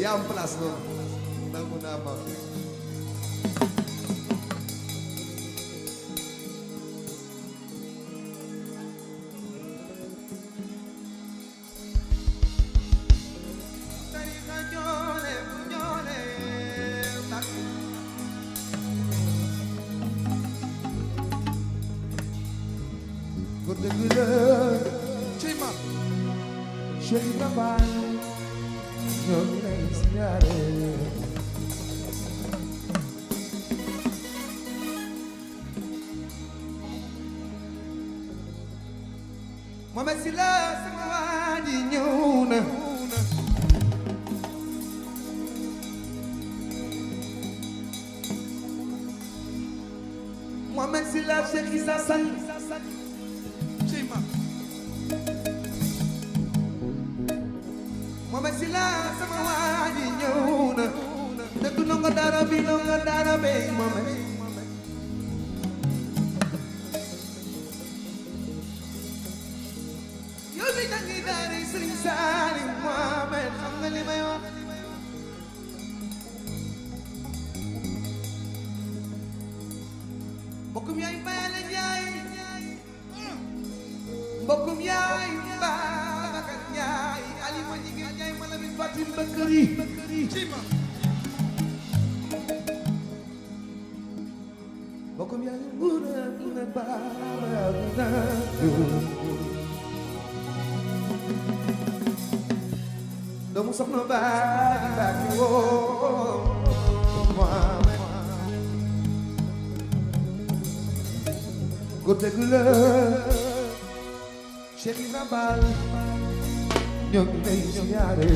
yaa am place noonu nangu naa ma ko dëgg la ci ma Cheikh Baba ñoo ngi lay siyaare Mohamed Sylla sama waa ji ñëw na Mohamed Sylla Cheikh Issa Sall Mohamed Sylla sama waa ji ñëw na dëgg nongo dara bi Mohamed yow mi dangi daara Sëriñ Saali Mohamed xam nga li may wax mbokkum yaay Bayale Njaay mbokkum yaay Babacar Njaay Ali ma jigéen Njaay ma la bi Fatim Bakari mbokkum yaay Buura Buura Baabuna doomu soxna baagi woo Mohamed ko dëgg la Cheikh Ibra Fall ñoo ngi lay siyaare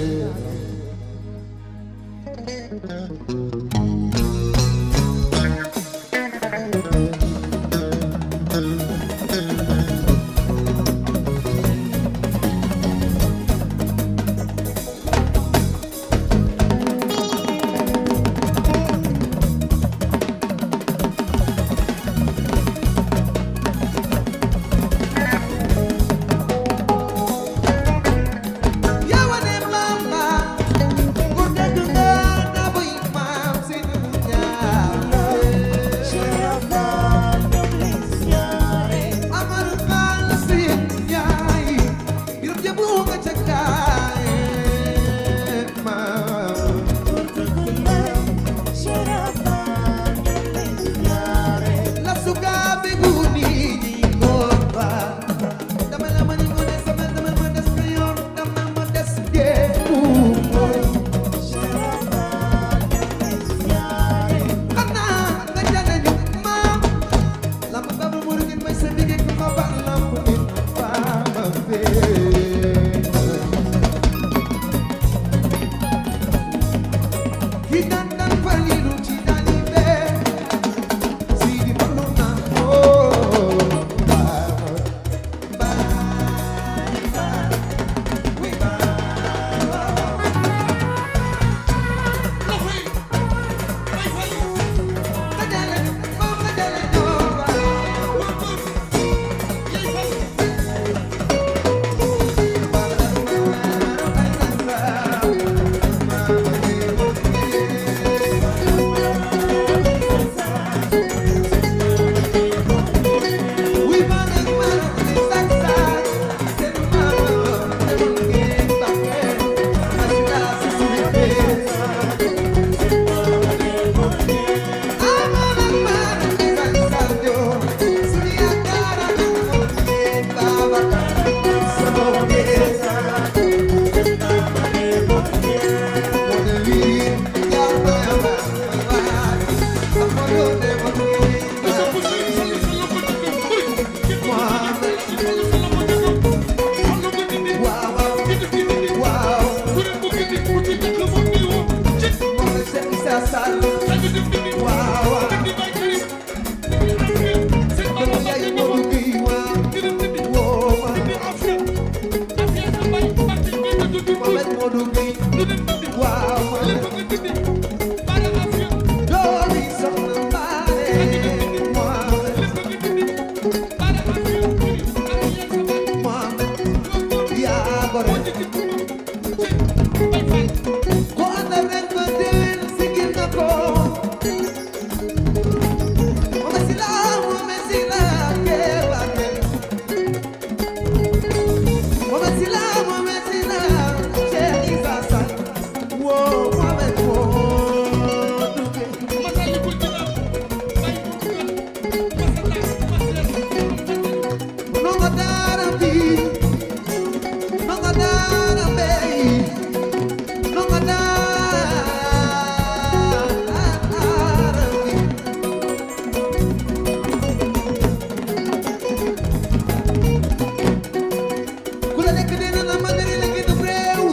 nekk dina la ma dina la gën a réew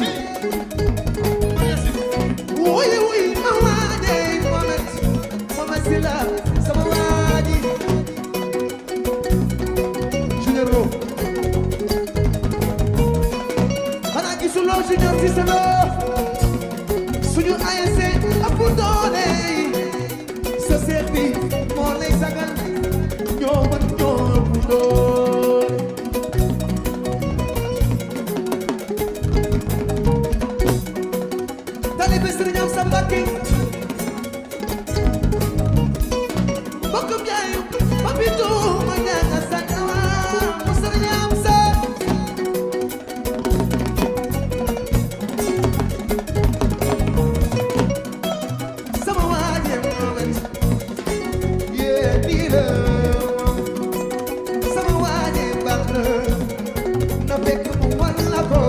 wuy wuy ma waaje Mohamed Silla sama waaji Junior Lo xanaa gisuloo Junior ci sa loo suñu ASC ëpp doole sa seex bi moo lay sagal ñoo mën ñoo ëpp doole talibe Sëriñ Amsa Mbàkke bokkum jaayu papitu ma ñaanga sànnawa mu Sëriñ Amsa sama waaje Mohamed yee nii la sama waaje baax na fekk mu wan la ko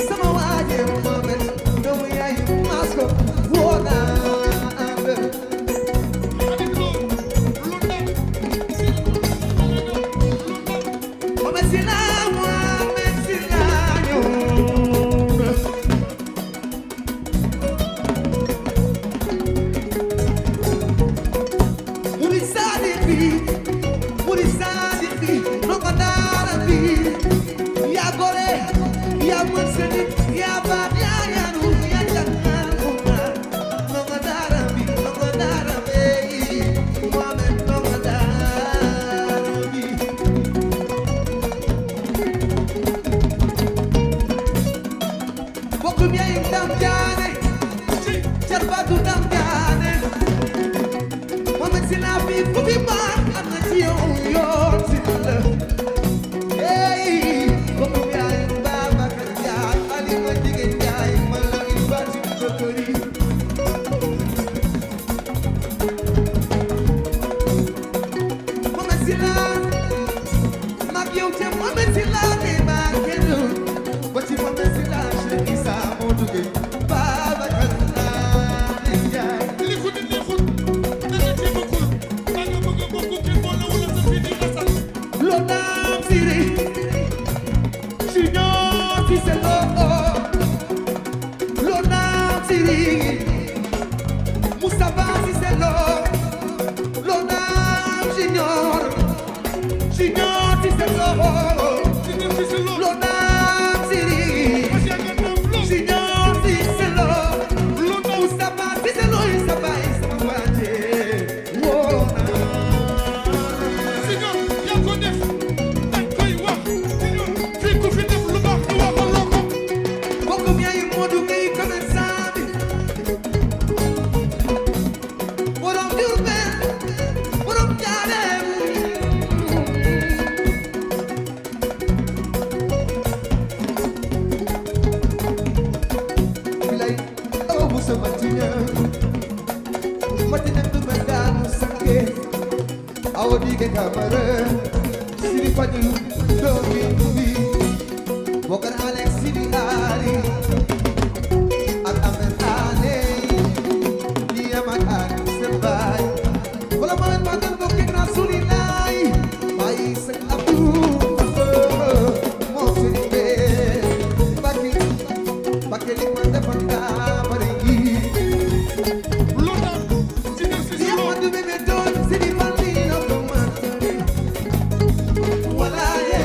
sama waaje Mohamed doomu yaay maas ko woo naa ànd Mohamed Silla ñëw na Murid Sadiq bi ndongo daara bi yaa gore yaa mën sa nit yaa baax yaa yaru yaa jàngal ndongo daara bi Mohamed ndongo daara bi bokkum yaay Dam Jaane jarbaatu Dam Jaane Mohamed Silla bi fu bi baax am na ci yow yoon si la hey bokkum yaay Babacar Njaay Alima Jigéen Njaay man la il bati doktori Mohamed Silla mag yow te Mohamed Silla ne ba kenn ba ci Mohamed Silla Cheikh Issa moo duggee Babacar Njaay lo naam siri Junior ci sa lo naam siri Moustapha ci sa lo naam Junior ci sa lo naam siri Junior ci sa Moustapha ci sa sa baay sama waaje woo bokkum yaay Modou Gueye commerçant bi borom Diourbel borom Njaareem bilay aw musa matiña du ma daanu sanke aw dige kamara siri fajulu doomi bi Bokar Alex Sidi Ali ak Ahmed Ale di amat Ali sebay wala man magal bokki Rasulillah bay sak Abdou mo sidi be bakki li man defal da bari yi di amat du bebe doon Sidi Fandi no ko man wala ye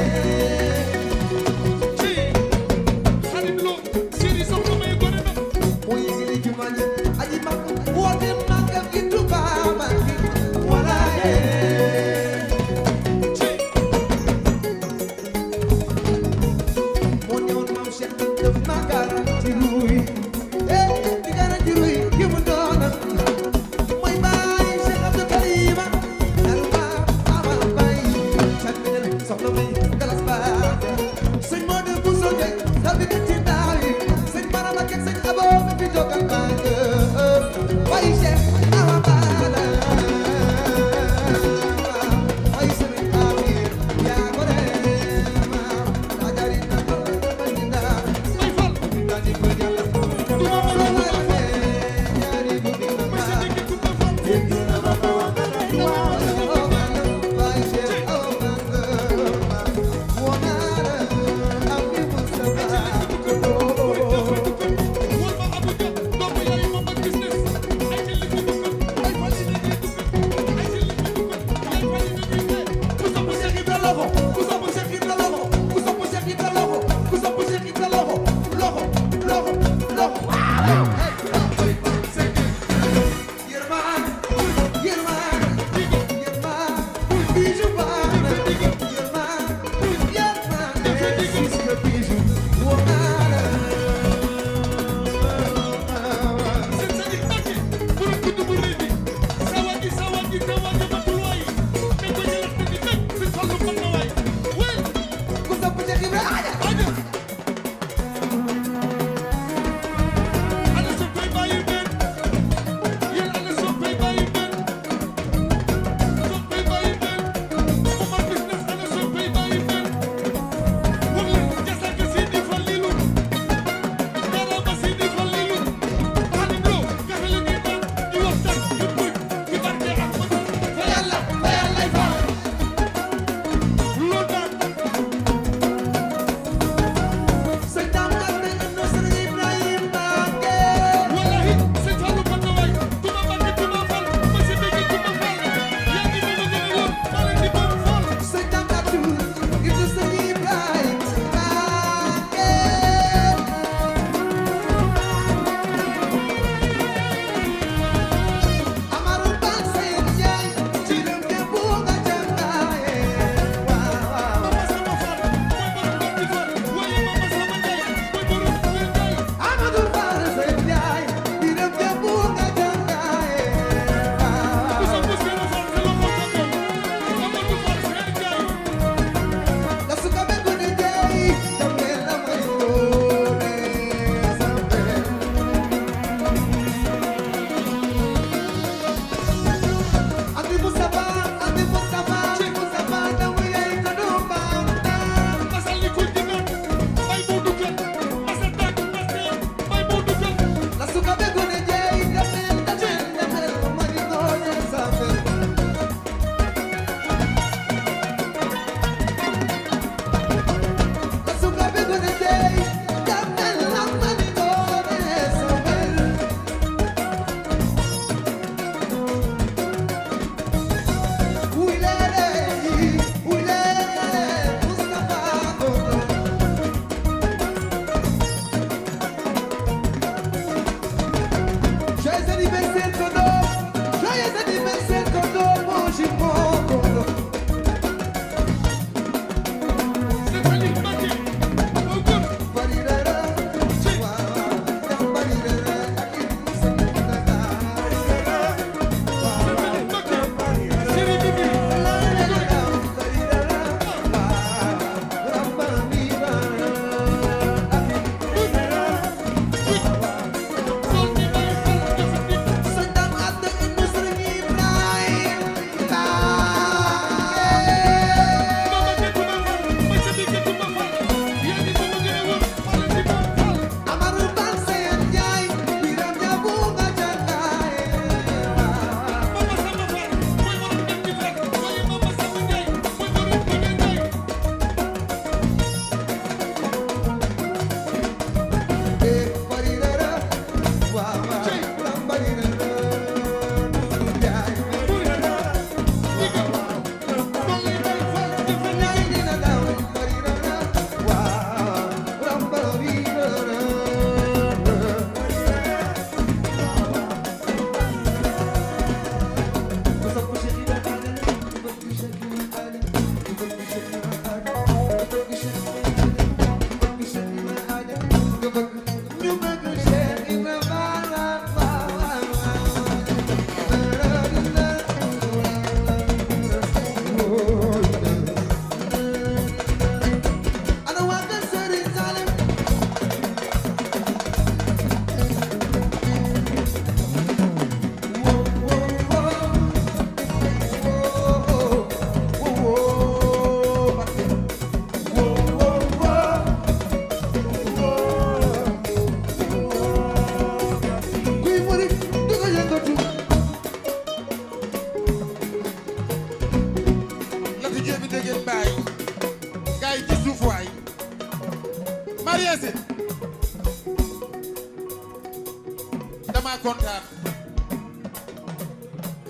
dama kontaan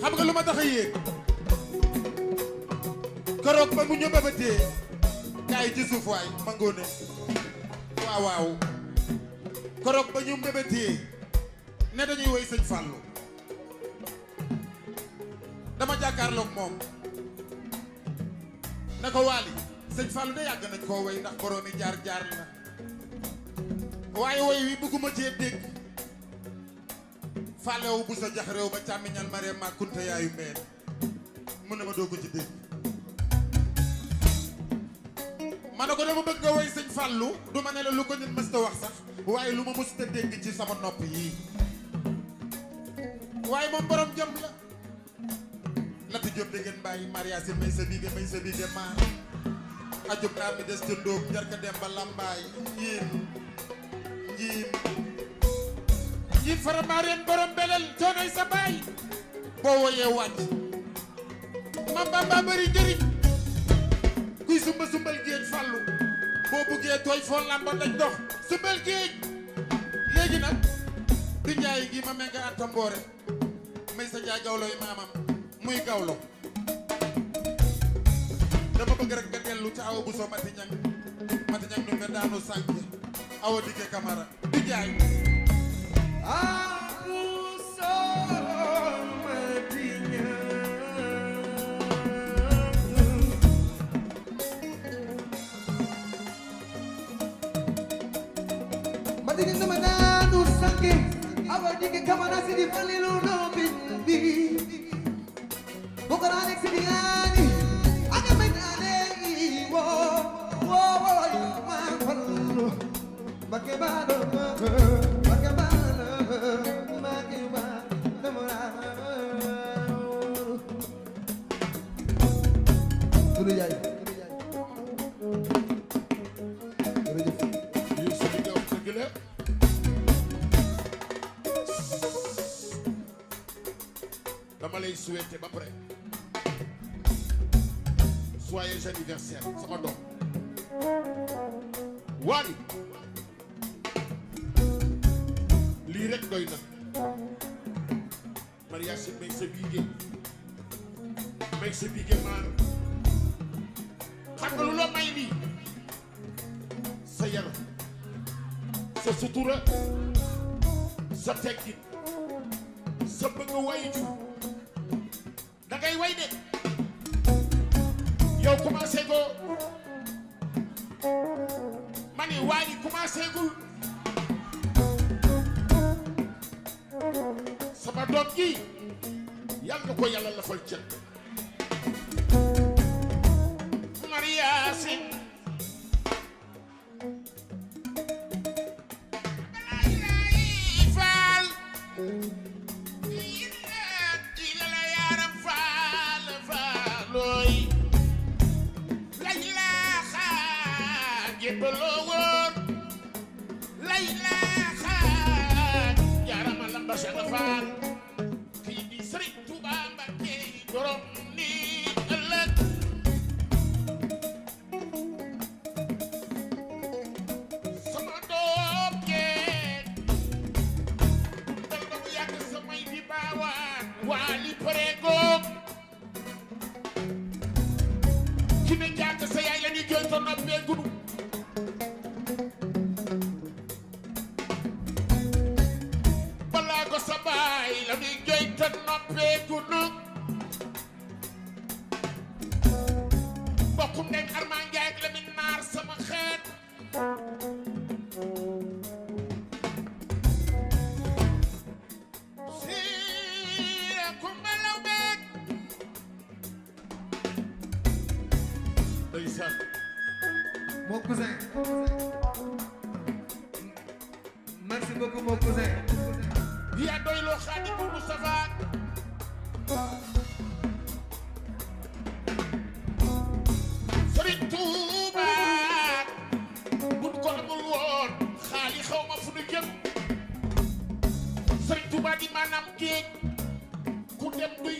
xam nga lu ma tax a yéeg keroog ba mu ñu bëbëtee kaay ci suuf waay ma ngoone waaw waaw keroog ba ñu bëbëtee ne dañuy woy sëñ Fallou dama jàkkaarloog moom ne ko Waly sëñ Fallou de yàgg nañ koo woy ndax boroomi jaar-jaar la waaye woy wi bëgguma cee dégg Fallew bu sa jax réew ba càmmiñal Marème ma kunta yaayu mbeen mu ne ma doo ko ci dégg ma ne ko dama bëgg nga woy sëñ Fallou du ma ne la lu ko nit mës ta wax sax waaye lu ma mës ta dégg ci sama nopp yii waaye moom borom jëm la Lati Diop dégg ngeen bàyyi Maria si may sa bige maar ajub naa mi des ca ndóob jarka dem ba lambaay njiin faramareen borom belel coonay sa baay boo woyee wàcc ma bamba bari njëriñ kuy sumbal géej Fàllu boo buggee tooy foo lamba daj dox sumbal géej léegi nag di njaay gi ma menga atta mboore may sa njaay gawloy maamam muy gawlo dama bëgg rek nga dellu ca awa bu soo mati ñang nu me daanu sànk awa dikke kamara di njaay Madini sama nanu sanke awa dike kamana sidi falilu no bindi bokara nek sidi ani aga menane wo ma fallu bakebado Dulu yaay dama lay souhaiter ba pare joyeux anniversaire sama doom Wally lii rek doy na Maria si may sa bige maar xam nga lu la may nii sa yar sa sutura sa teggin sa bëgg way ju da ngay way de yow commencé go ma ni Wally commencé gul sama doom ji yàlla na ko yàlla lafal cën Maria Sin Mon cousin. Merci beaucoup mon cousin. yaa doy loo Xaadim Moustapha Serigne Touba buñ ko amul woon xaali xaw ma fu nu jëm Serigne Touba di maanaam géej ku dem duy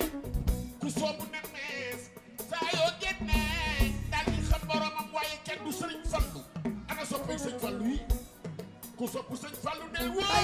ku soobu ne mees saa yoo génnee daal di xam boromam waaye kenn du Serigne Fallou ana soppay Serigne Fallou yi ku soppu Serigne Fallou del wooy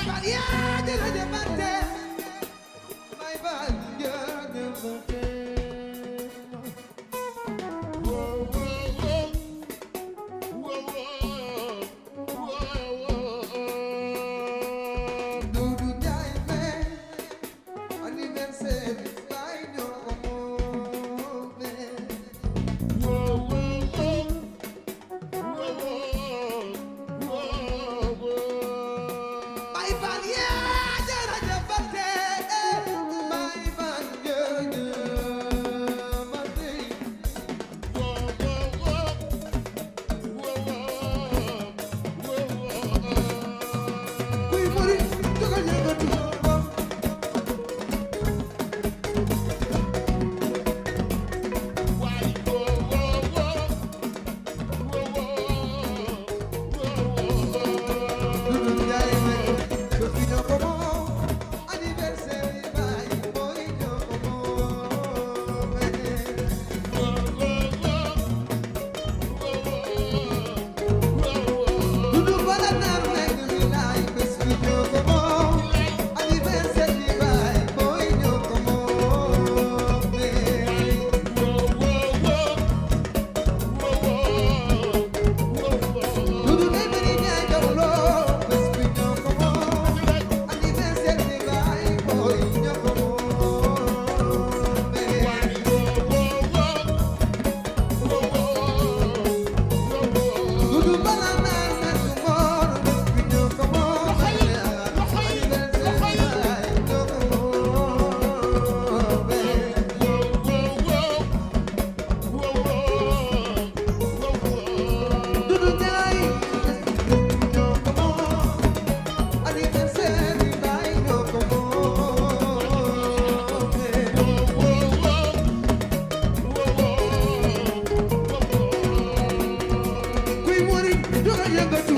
yëngatu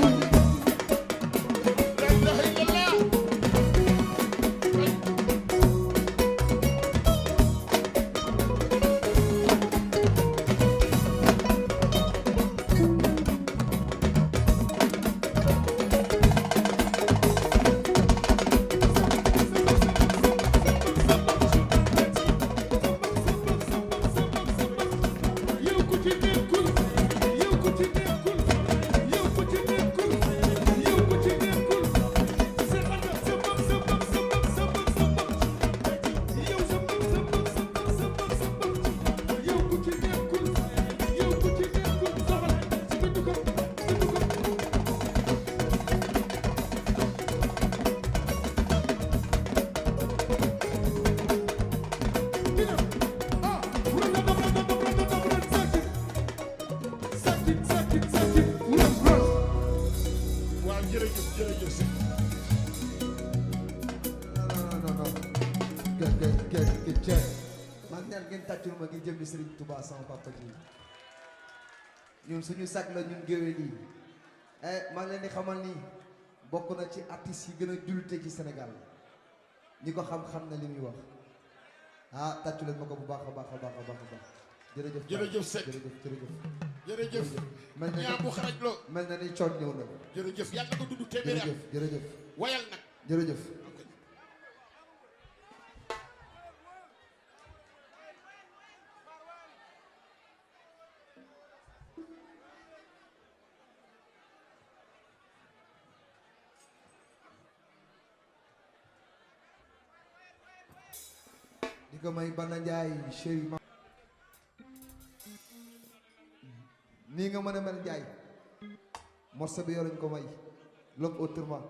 la ilaha illallah waaw jërëjëf jërëjëf si man neen ngeen tàccul ma ngi jëmmi Serigne Touba sama papa ji ñun suñu sag la ñun géwél yi maa ngi leen di xamal ni bokk na ci artistes yi gën a jullite ci Sénégal ñi ko xam-xam na li muy wax ah tàccu leen ma ko bu baax a baax a baax a baax a baax jërëjëf jërëjëf Seck jërëjëf ñaa bu xaraj loo mel na ni coon ñëw na jërëjëf yàlla ko dudd téeméeri at jërëjëf wayal nag jërëjëf di ko may Bana Ndiaye chéri ma nii nga mën a mel Ndiaye morceau bi yoruñ ko may l'homme autrement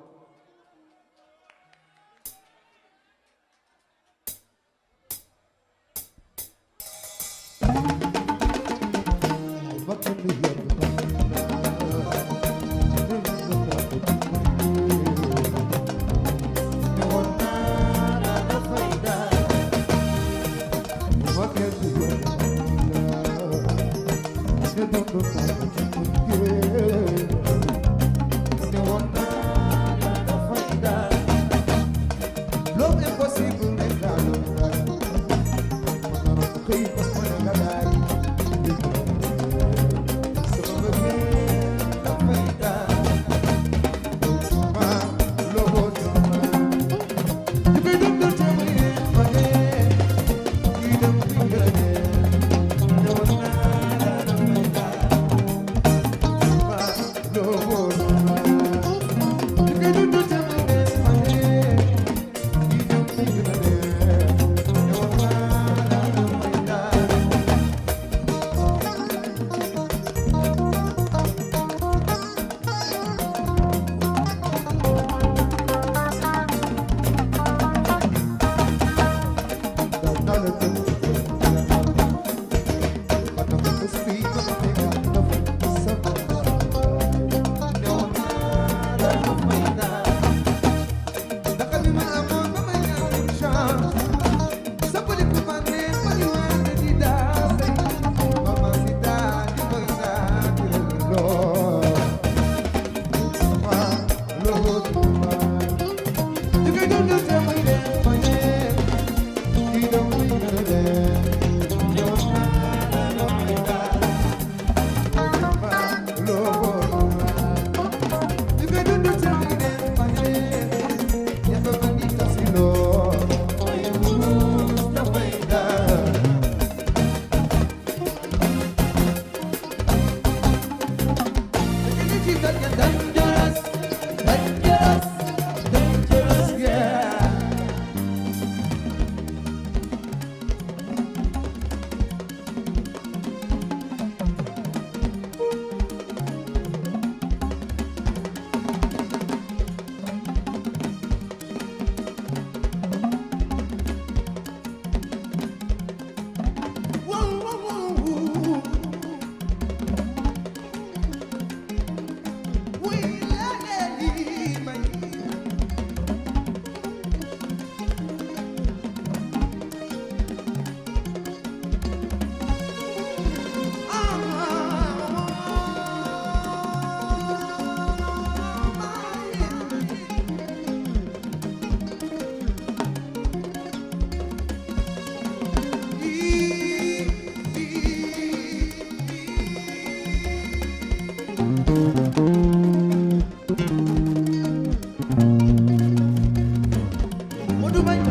Modou Mbaye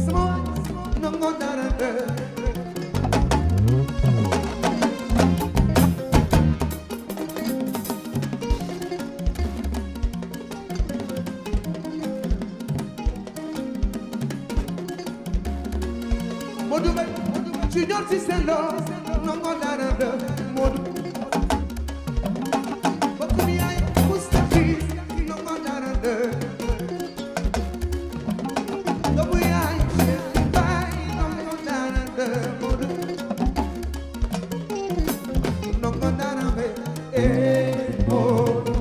sama nango dara Modou Mbaye Junior si selo nango dara Modou bokku mi ay Mustafi nango dara dobu yaay bay nango dara Modou nango dara Modou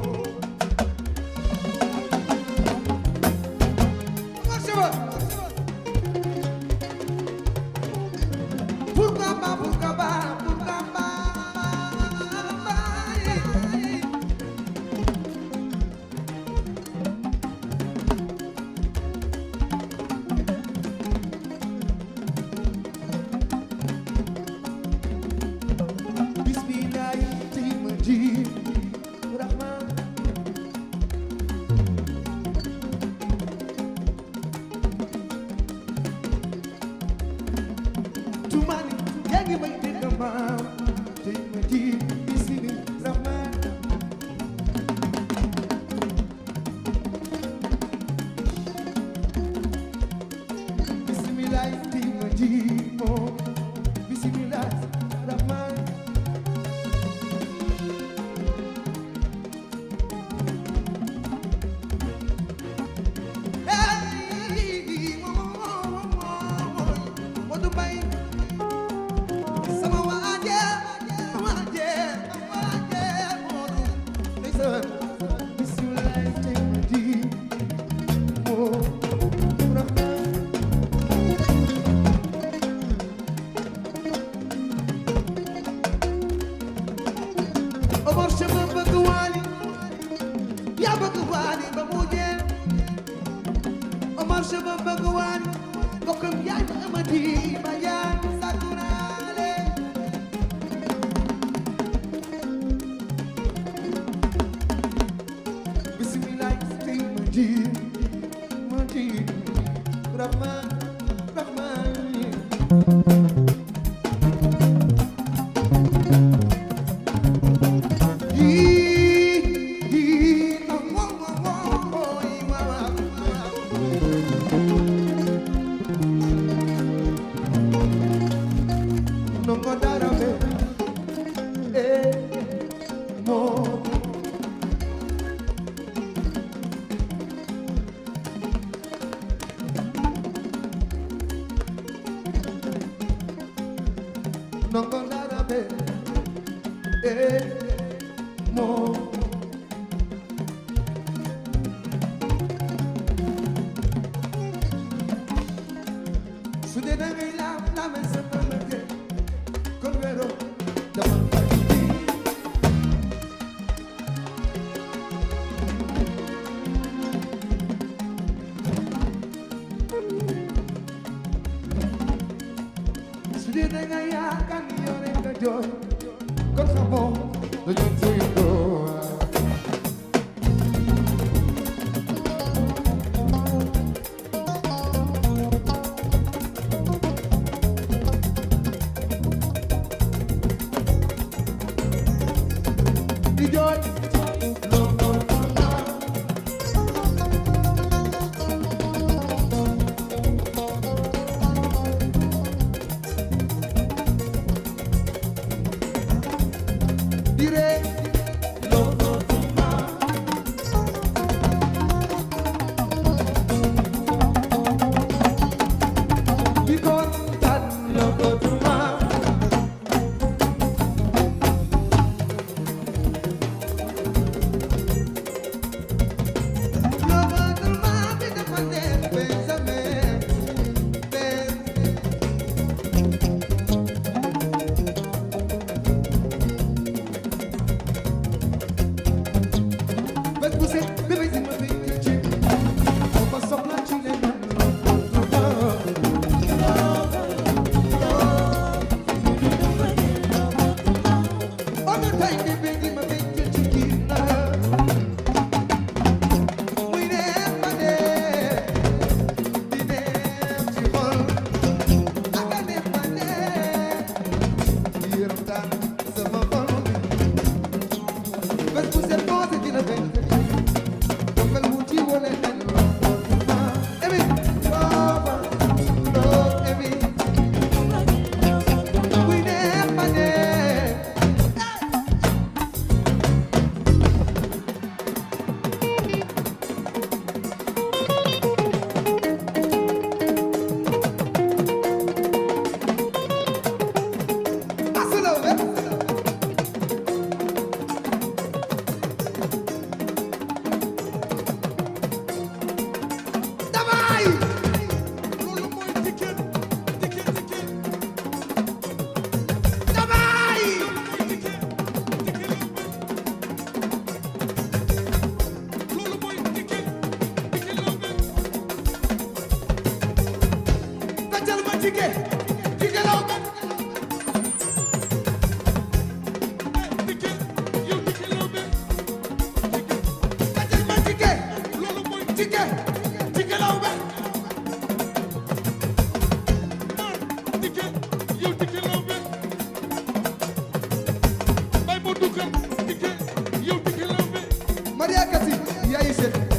Maria Kati yaay seet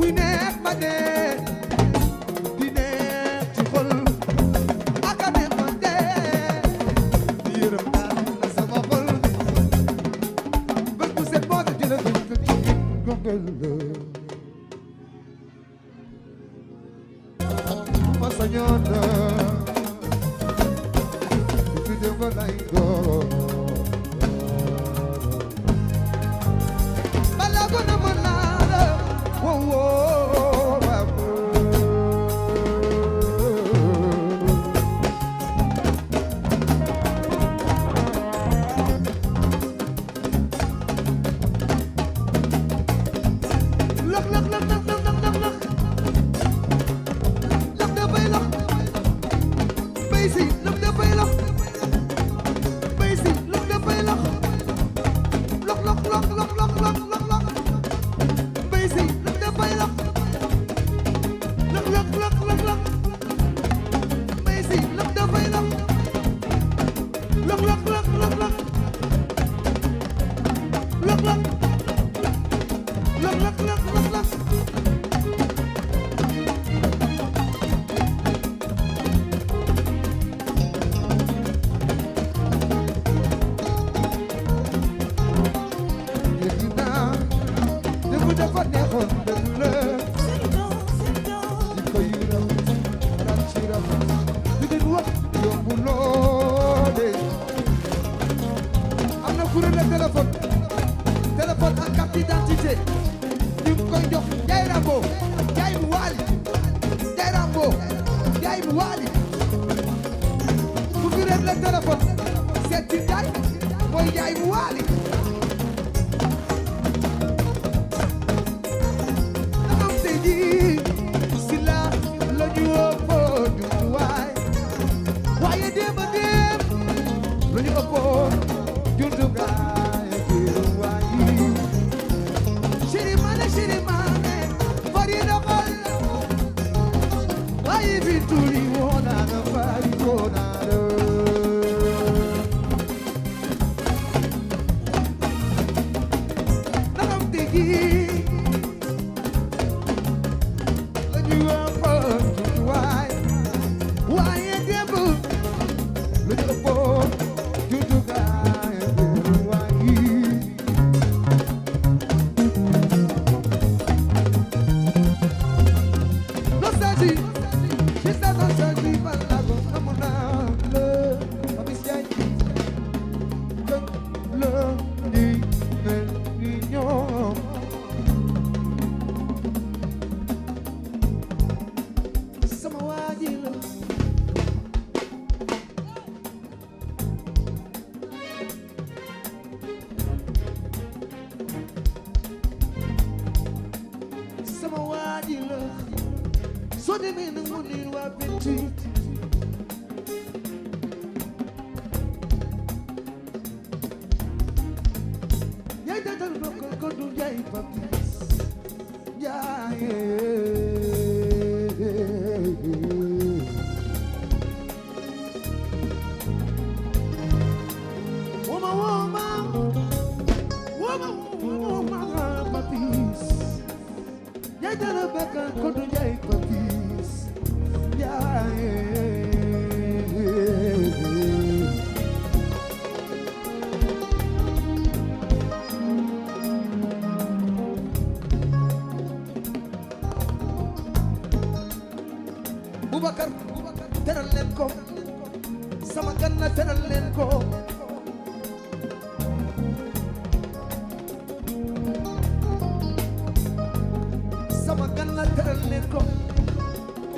We never bëggal ma sañoon fi dem lay door bala ko na mën naa la Boubacar teral leen ko sama gan na teral leen ko sama gan na teral leen ko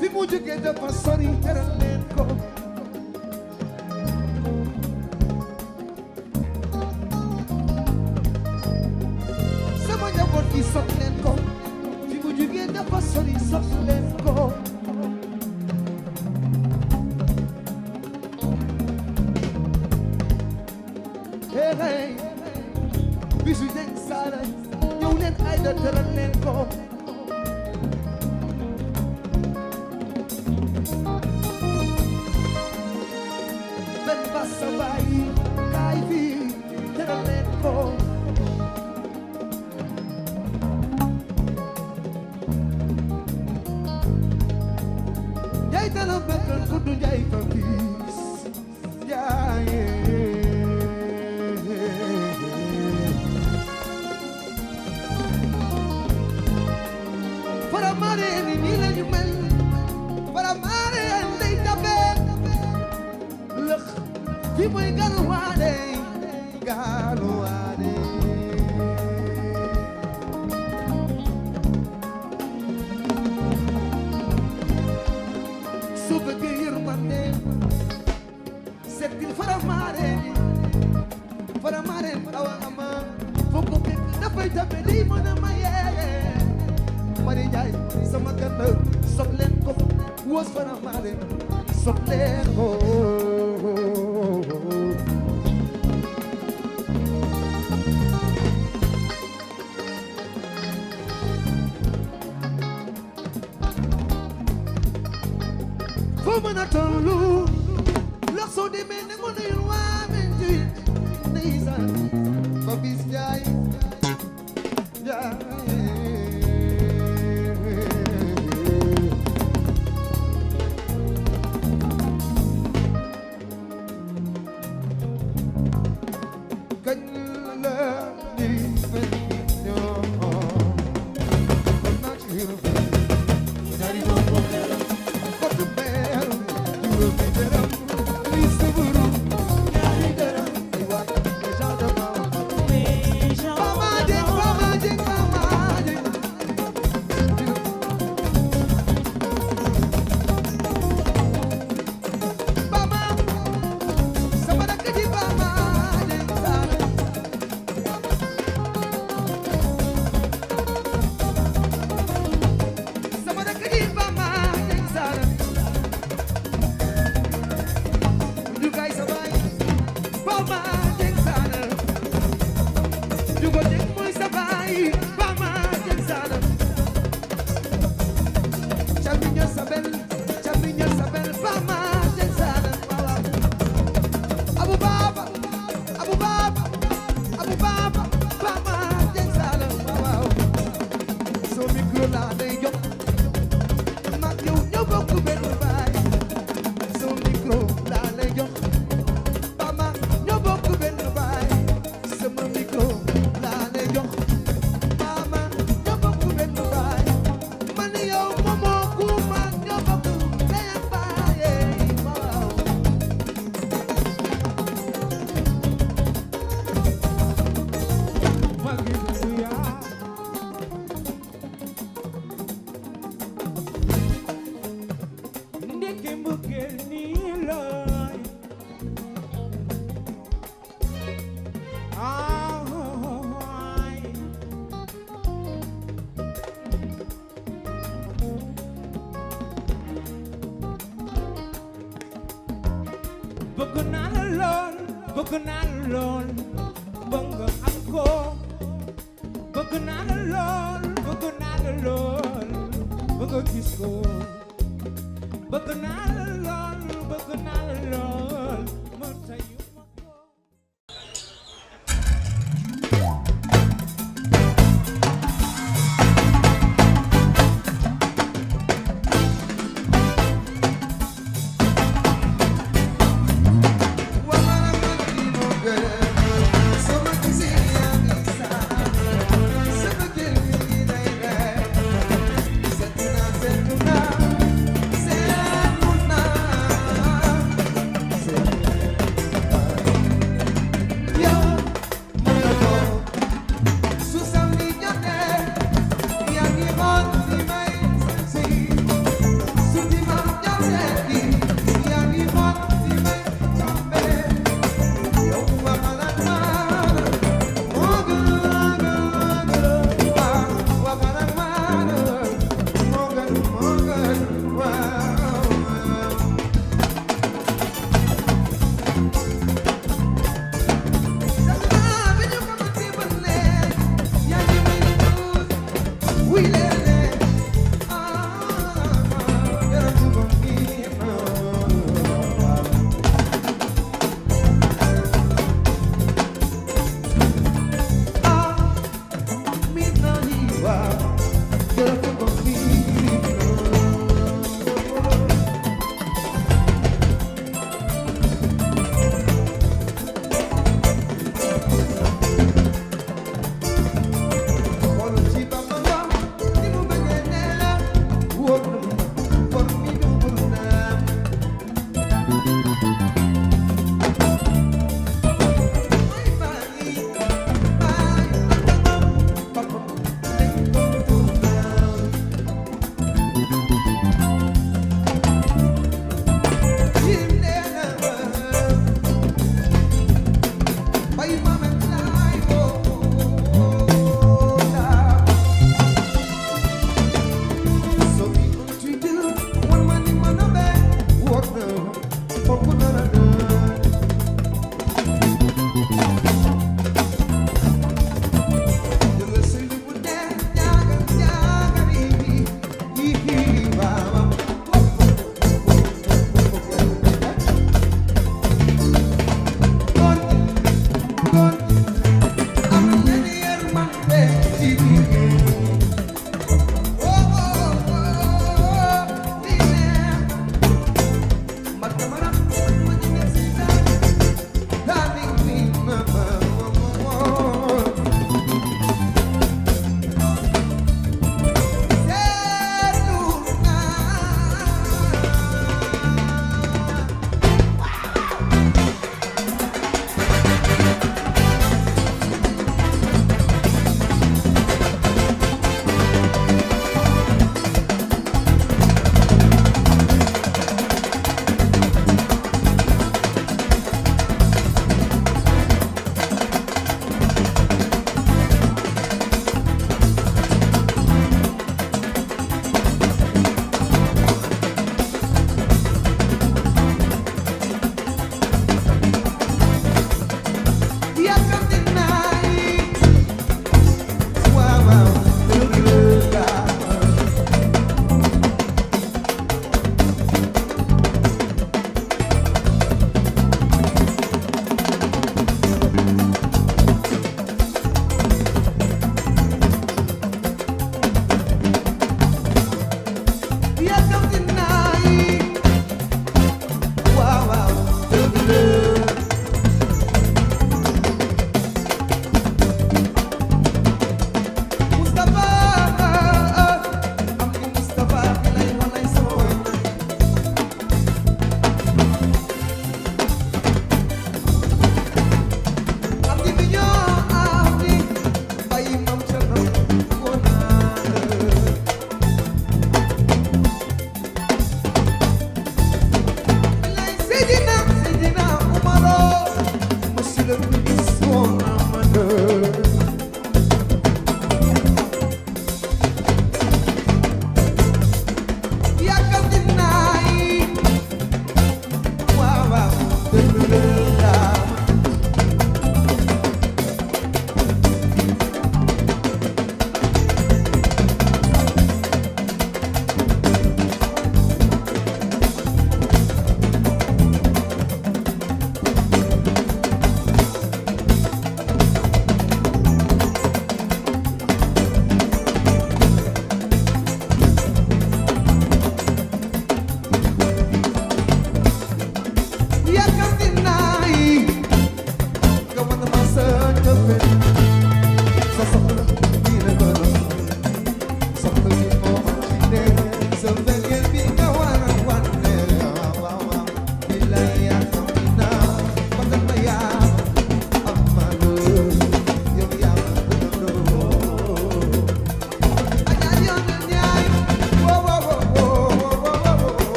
fi mu jógee dafa sori teral leen ko sama njaboot gi sopp leen ko fi mu jógee dafa sori sopp leen ko hey bisu jeng sala ñëw leen ay da teral leen ko ben bassa bayi kaay fi teral leen ko jay dala bakkan ku du jay ko bis jaaye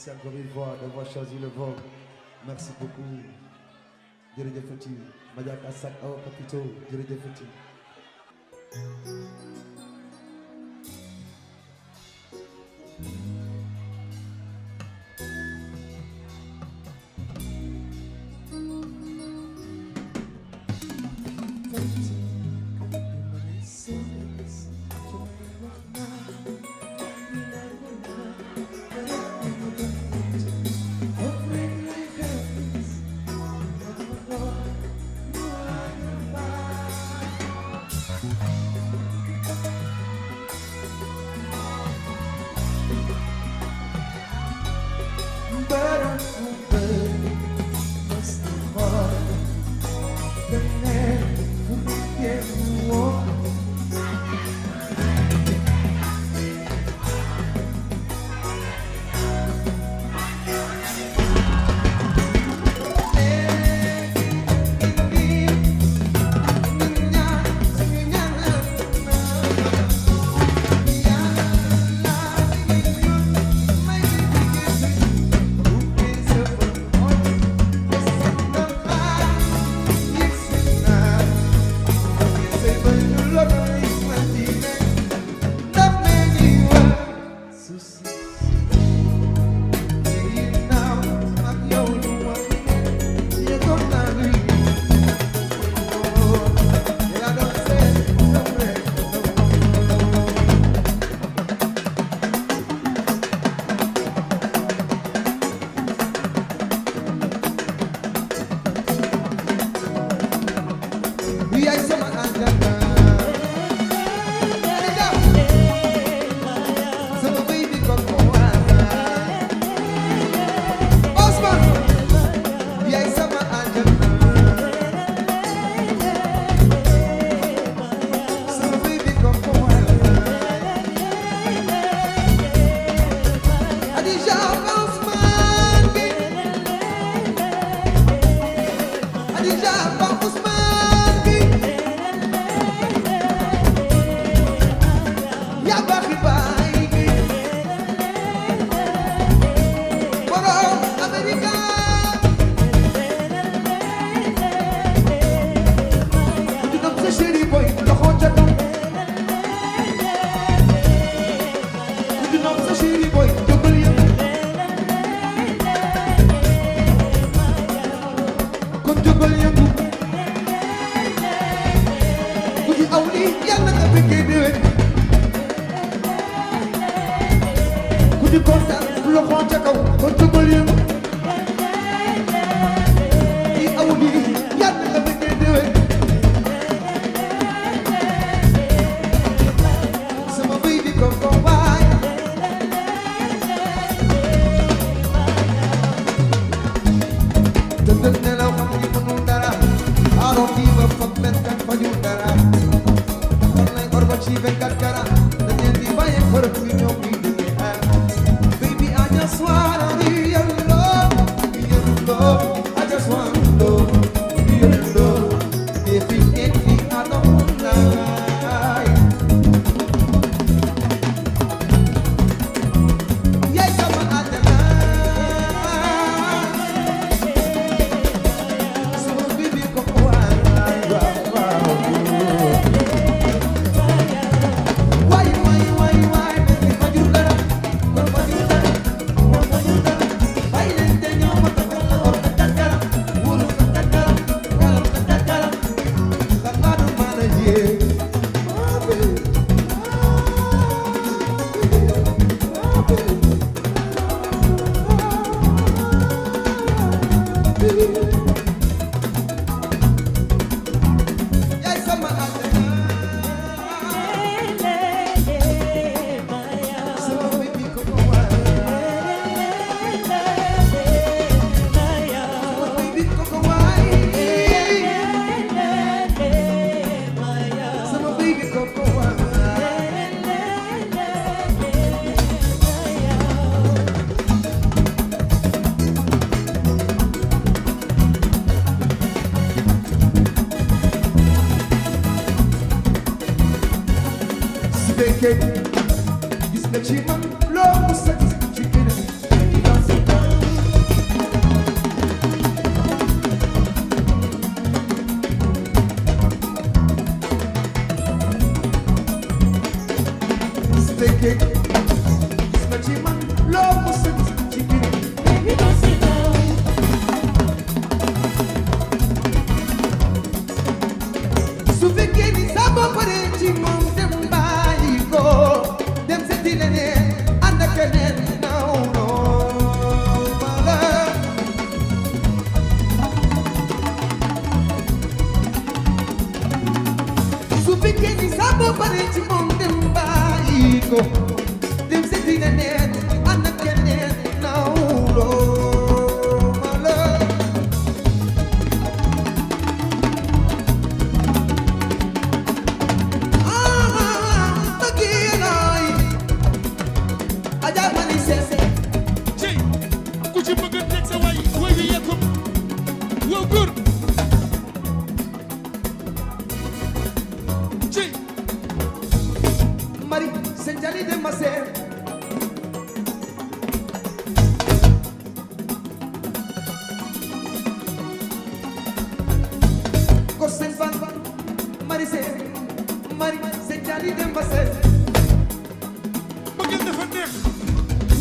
Merci encore une fois d'avoir choisi le Vogue. Merci beaucoup. Jërëjëfati Madiaka Sak Awa Papito jërëjëfati. di kontaan loxo ca kaw ko tëbal yëngu yi aw di yàlla nga bëggee déwén sama baby koko waay tëddal nelaw xam ni mënul dara aaroon di ba fab benkat fajul dara lay orba ci benkat kara dañ leen di bàyyi xërëb bi ñoom ñuy dëggee aar baby I just wanna be your love I just want love be your love if it ain't me I don't lie yeah sama àddina sama baby ko waay ma jur dara bàyyi leen te ñoo ma takkal la or ka takkara wóolu ka takkara galam ka takkara xalaatu ma la yee yaay sama àddina sama baby ko waay sama baby ko waay sama baby ko waay su fekkee gis nga ci man loo mës a gis ci keneen di dans sa temps su fekkee gis nga ci man loo mës a gis ci keneen di dans sa temps su fekkee ni sa bopp pare ci moom dem bàyyi ko dem seeti leneen ànd ak keneen naw noo ma la su fekkee ni sa bopp pare ci moom dem bàyyi ko dem seeti leneen ànd ak keneen naw noo ma la cey ku ci bëgg a teg sa way way wi yekkum wow góor cey Mari senjali de maser ko sen fan Mari senjali de maser bëggal dafa neex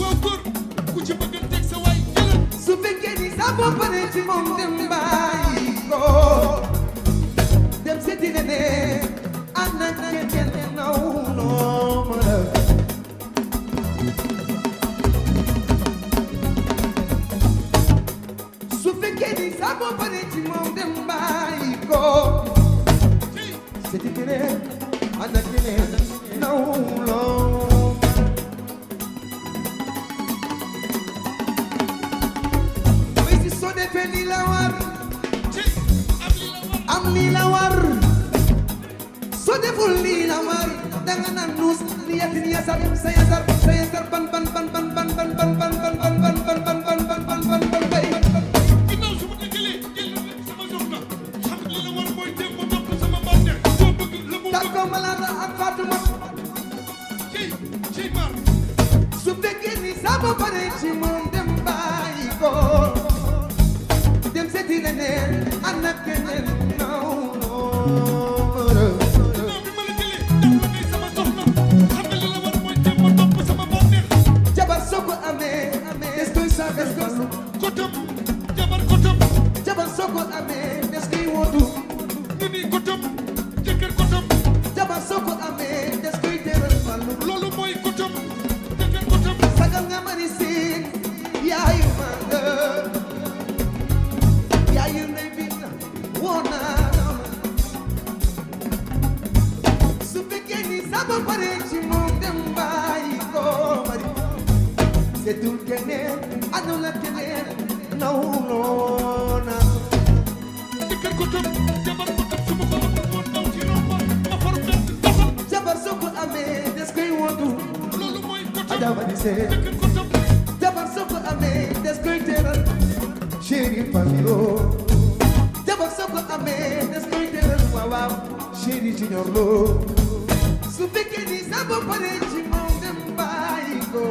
wow góor ku ci bëgg a teg sa way jëlal su fekkee ni sa bopp pare ci moom dem bàyyi ko dem seeti leneen ànd ak keneen naw noo ma la su fekkee ni sa bopp pare ci moom dem bàyyi ko cey seeti keneen ànd ak keneen naw noo bay si soo defee ni la war cey am li la war am lii la war soo deful lii la war danga naan nuus ni yatin yasar sa yasar ban ban ban ban ban ban ban ban ban ban ban ban ban ban ban ban ban ban bay ginnaaw su ma dëggalee jël sama soxna xam li la war mooy dem ba topp sama bànneex soo bëgg la mu tàggo malaata ak Fatuma cey cey maar su fekkee ni sa bopp pare ci moom dem bàyyi ko dem seeti leneen ànd ak keneen naw noo ginnaaw bi ma la jëlee def la ngay sama soxna xam li la war mooy dem ba topp sama bànneex jabar soo ko amee des koy saagal fallu kotom jabar kotom jabar soo ko amee des koy wóotu ñu ni kotom jëkkër kotom jabar soo ko amee des koy teral fallu loolu mooy kotom jëkkër kotom sagal nga mari siin yaayu manga yaayu ndey binta woona su fekkee ni sama pare ci moom dem bàyyi ko mari setul keneen aduna keneen nawloona jëkkër ko tëb jabar ko tëb su ma ko woon daw ci romb ma far benn doxal jabar soo ko amee des koy wontu loolu mooy ko tëb adama di see jëkkër ko tëb jabar soo ko amee des koy teral chéri Fallou jabar soo ko amee des koy teral waaw waaw chéri Junior Lo su fekkee ni sa bopp pare ci moom dem bàyyi ko